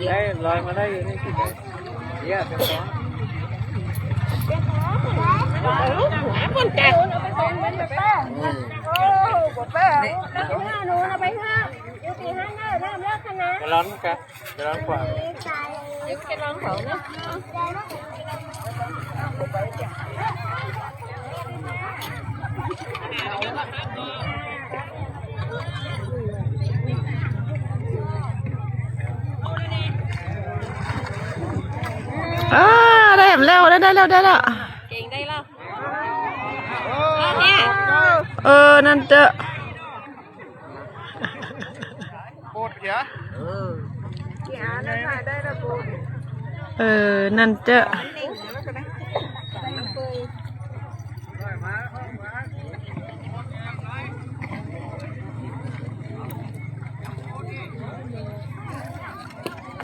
ได้ลอยมาได้อยู่นี่กี่เยอะเป็นสองคนแก่จะร้อนกันจะร้อนกว่าจะร้อนเขาเนาะได้แล้วได้แล้วได้แล้วเก่งได้แล้วนั่นเจอปวดเหรอนั่นเจอ